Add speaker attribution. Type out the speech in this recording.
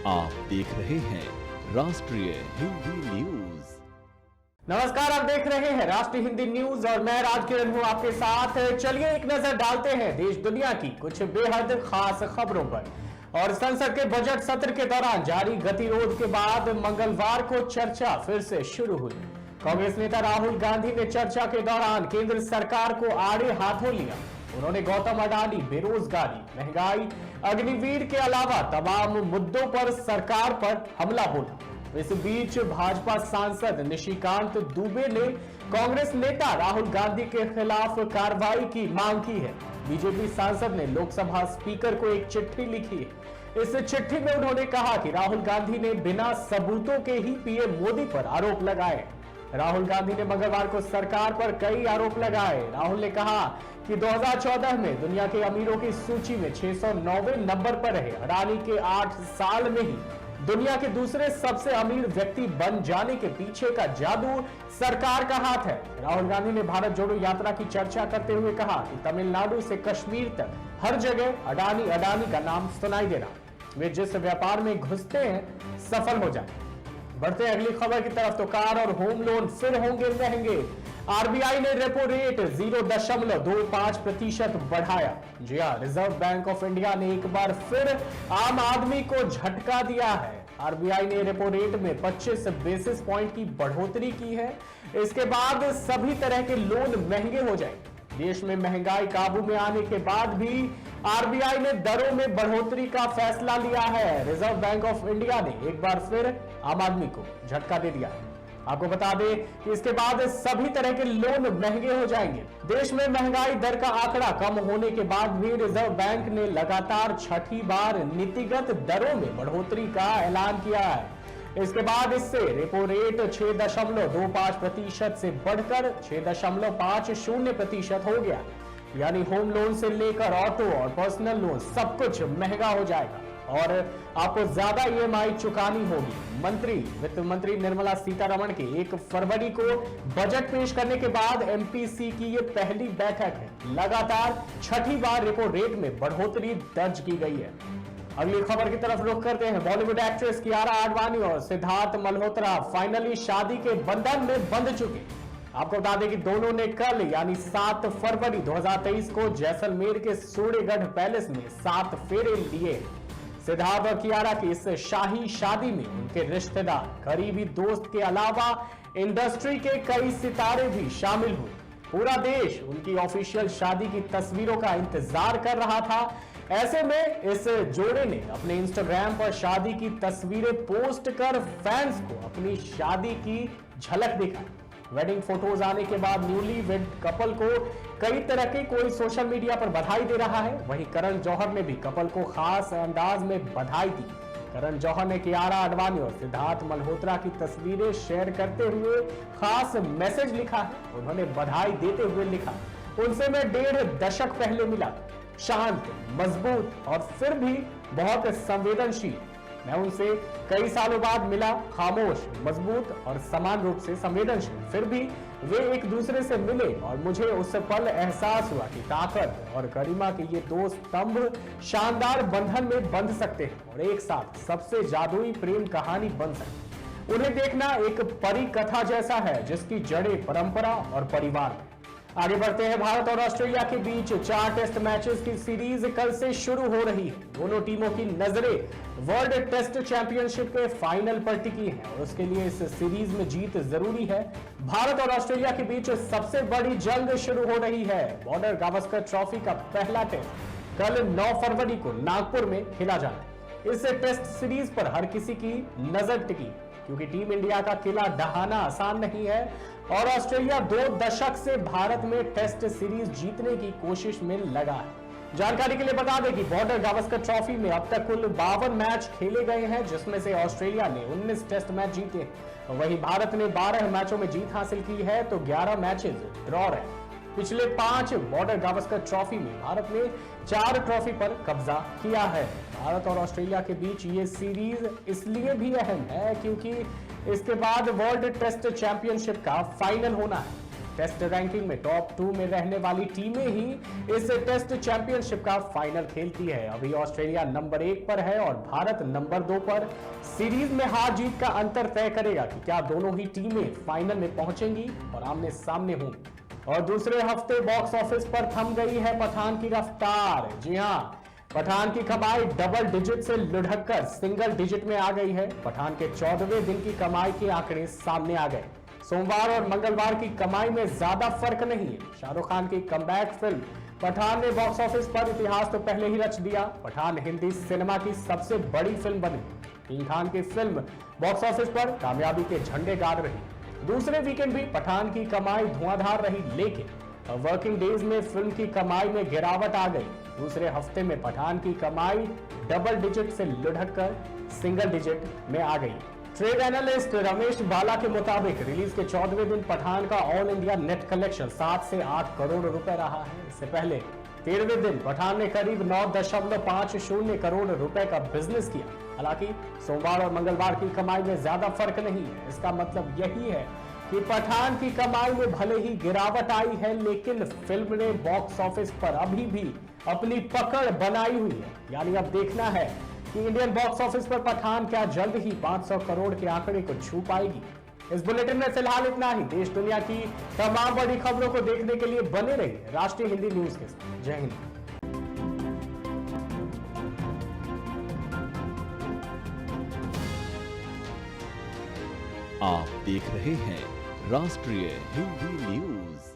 Speaker 1: आप देख रहे हैं राष्ट्रीय हिंदी न्यूज।
Speaker 2: नमस्कार, आप देख रहे हैं राष्ट्रीय हिंदी न्यूज और मैं राजकिरण हूं आपके साथ। चलिए एक नजर डालते हैं देश दुनिया की कुछ बेहद खास खबरों पर। और संसद के बजट सत्र के दौरान जारी गतिरोध के बाद मंगलवार को चर्चा फिर से शुरू हुई। कांग्रेस नेता राहुल गांधी ने चर्चा के दौरान केंद्र सरकार को आड़े हाथों लिया। उन्होंने गौतम अडानी, बेरोजगारी, महंगाई, अग्निवीर के अलावा तमाम मुद्दों पर सरकार पर हमला बोला। इस बीच भाजपा सांसद निशिकांत दुबे ने कांग्रेस नेता राहुल गांधी के खिलाफ कार्रवाई की मांग की है। बीजेपी सांसद ने लोकसभा स्पीकर को एक चिट्ठी लिखी है। इस चिट्ठी में उन्होंने कहा कि राहुल गांधी ने बिना सबूतों के ही पीएम मोदी पर आरोप लगाए। राहुल गांधी ने मंगलवार को सरकार पर कई आरोप लगाए। राहुल ने कहा कि 2014 में दुनिया के अमीरों की सूची में 609वें नंबर पर रहे अडानी के 8 साल में ही दुनिया के दूसरे सबसे अमीर व्यक्ति बन जाने के पीछे का जादू सरकार का हाथ है। राहुल गांधी ने भारत जोड़ो यात्रा की चर्चा करते हुए कहा कि तमिलनाडु से कश्मीर तक हर जगह अडानी अडानी का नाम सुनाई दे रहा। वे जिस व्यापार में घुसते हैं सफल हो जाए। बढ़ते अगली खबर की तरफ तो कार और होम लोन फिर होंगे महंगे। आरबीआई ने रेपो रेट 0.25% बढ़ाया। जी हां, रिजर्व बैंक ऑफ इंडिया ने एक बार फिर आम आदमी को झटका दिया है। आरबीआई ने रेपो रेट में 25 बेसिस पॉइंट की बढ़ोतरी की है। इसके बाद सभी तरह के लोन महंगे हो जाएंगे। देश में महंगाई काबू में आने के बाद भी आरबीआई ने दरों में बढ़ोतरी का फैसला लिया है। रिजर्व बैंक ऑफ इंडिया ने एक बार फिर आम आदमी को झटका दे दिया है। आपको बता दें कि इसके बाद सभी तरह के लोन महंगे हो जाएंगे। देश में महंगाई दर का आंकड़ा कम होने के बाद भी रिजर्व बैंक ने लगातार छठी बार नीतिगत दरों में बढ़ोतरी का ऐलान किया है। इसके बाद इससे रेपो रेट 6.25% से बढ़कर 6.50% हो गया। यानी होम लोन से लेकर ऑटो और पर्सनल लोन सब कुछ महंगा हो जाएगा और आपको ज्यादा ईएमआई चुकानी होगी। वित्त मंत्री निर्मला सीतारमण की 1 फरवरी को बजट पेश करने के बाद एमपीसी की ये पहली बैठक है। लगातार छठी बार रेपो रेट में बढ़ोतरी दर्ज की गई है। अगली खबर की तरफ रुख करते हैं। बॉलीवुड एक्ट्रेस कियारा आडवाणी और सिद्धार्थ मल्होत्रा फाइनली शादी के बंधन में बंध चुके। आपको बता दें कि दोनों ने कल यानी 7 फरवरी 2023 को जैसलमेर के सूर्यगढ़ पैलेस में 7 फेरे लिए। सिद्धार्थ और कियारा की इस शाही शादी में उनके रिश्तेदार, करीबी दोस्त के अलावा इंडस्ट्री के कई सितारे भी शामिल हुए। पूरा देश उनकी ऑफिशियल शादी की तस्वीरों का इंतजार कर रहा था। ऐसे में इस जोड़े ने अपने इंस्टाग्राम पर शादी की तस्वीरें पोस्ट कर फैंस को अपनी शादी की झलक दिखाई। वेडिंग फोटोज आने के बाद न्यूली वेड कपल को कई तरह के कोई सोशल मीडिया पर बधाई दे रहा है। वहीं करण जौहर ने भी कपल को खास अंदाज में बधाई दी। करण जौहर ने कियारा आडवाणी और सिद्धार्थ मल्होत्रा की तस्वीरें शेयर करते हुए खास मैसेज लिखा है। उन्होंने बधाई देते हुए लिखा, उनसे मैं 1.5 दशक पहले मिला, शांत, मजबूत और फिर भी बहुत संवेदनशील। मैं उनसे कई सालों बाद मिला, खामोश, मजबूत और समान रूप से संवेदनशील। फिर भी वे एक दूसरे से मिले और मुझे उस पल एहसास हुआ कि ताकत और गरिमा के ये 2 स्तंभ शानदार बंधन में बंध सकते हैं और एक साथ सबसे जादुई प्रेम कहानी बन सकती है। उन्हें देखना एक परी कथा जैसा है जिसकी जड़ें परंपरा और परिवार में। आगे बढ़ते हैं। भारत और ऑस्ट्रेलिया के बीच 4 टेस्ट मैचेस की सीरीज कल से शुरू हो रही है। दोनों टीमों की नजरें वर्ल्ड टेस्ट चैंपियनशिप के फाइनल पर टिकी हैं और उसके लिए इस सीरीज में जीत जरूरी है। भारत और ऑस्ट्रेलिया के बीच सबसे बड़ी जंग शुरू हो रही है। बॉर्डर गावस्कर ट्रॉफी का पहला टेस्ट कल 9 फरवरी को नागपुर में खेला जाना। इस टेस्ट सीरीज पर हर किसी की नजर टिकी क्योंकि टीम इंडिया का किला ढहाना आसान नहीं है और ऑस्ट्रेलिया 2 दशक से भारत में टेस्ट सीरीज जीतने की कोशिश में लगा है। जानकारी के लिए बता दें कि बॉर्डर गावस्कर ट्रॉफी में अब तक कुल 52 मैच खेले गए हैं जिसमें से ऑस्ट्रेलिया ने 19 टेस्ट मैच जीते। वहीं भारत ने 12 मैचों में जीत हासिल की है तो 11 मैचेस ड्रॉ रहे। पिछले 5 बॉर्डर गावस्कर ट्रॉफी में भारत ने 4 ट्रॉफी पर कब्जा किया है। भारत और ऑस्ट्रेलिया के बीच ये सीरीज इसलिए भी अहम है क्योंकि इसके बाद वर्ल्ड टेस्ट चैंपियनशिप का फाइनल होना है। टेस्ट रैंकिंग में टॉप 2 में रहने वाली टीमें ही इस टेस्ट चैंपियनशिप का फाइनल खेलती है। अभी ऑस्ट्रेलिया नंबर 1 पर है और भारत नंबर 2 पर। सीरीज में हार जीत का अंतर तय करेगा कि क्या दोनों ही टीमें फाइनल में पहुंचेंगी और आमने सामने होंगी। और दूसरे हफ्ते बॉक्स ऑफिस पर थम गई है पठान की रफ्तार। जी हां, पठान की कमाई डबल डिजिट से लुढ़ककर सिंगल डिजिट में आ गई है। पठान के 14वें दिन की कमाई के आंकड़े सामने आ गए। सोमवार और मंगलवार की कमाई में ज्यादा फर्क नहीं है। शाहरुख खान की कमबैक फिल्म पठान ने बॉक्स ऑफिस पर इतिहास तो पहले ही रच दिया। पठान हिंदी सिनेमा की सबसे बड़ी फिल्म बनी। किंग खान की फिल्म बॉक्स ऑफिस पर कामयाबी के झंडे गाड़ रही। दूसरे वीकेंड भी पठान की कमाई धुआंधार रही, लेकिन वर्किंग डेज में फिल्म की कमाई में गिरावट आ गई। दूसरे हफ्ते में पठान की कमाई डबल डिजिट से लुढ़ककर सिंगल डिजिट में आ गई। ट्रेड एनालिस्ट रमेश बाला के मुताबिक रिलीज के 14वें दिन पठान का ऑल इंडिया नेट कलेक्शन 7 से 8 करोड़ रुपए रहा है। इससे पहले 13वें दिन पठान ने करीब 9.50 करोड़ रुपए का बिजनेस किया। हालांकि सोमवार और मंगलवार की कमाई में ज्यादा फर्क नहीं है। इसका मतलब यही है कि पठान की कमाई में भले ही गिरावट आई है, लेकिन फिल्म ने बॉक्स ऑफिस पर अभी भी अपनी पकड़ बनाई हुई है। यानी अब देखना है कि इंडियन बॉक्स ऑफिस पर पठान क्या जल्द ही 500 करोड़ के आंकड़े को छू पाएगी। इस बुलेटिन में फिलहाल इतना ही। देश दुनिया की तमाम बड़ी खबरों को देखने के लिए बने रहिए राष्ट्रीय हिंदी न्यूज के साथ। जय हिंद।
Speaker 1: आप देख रहे हैं राष्ट्रीय हिंदी न्यूज।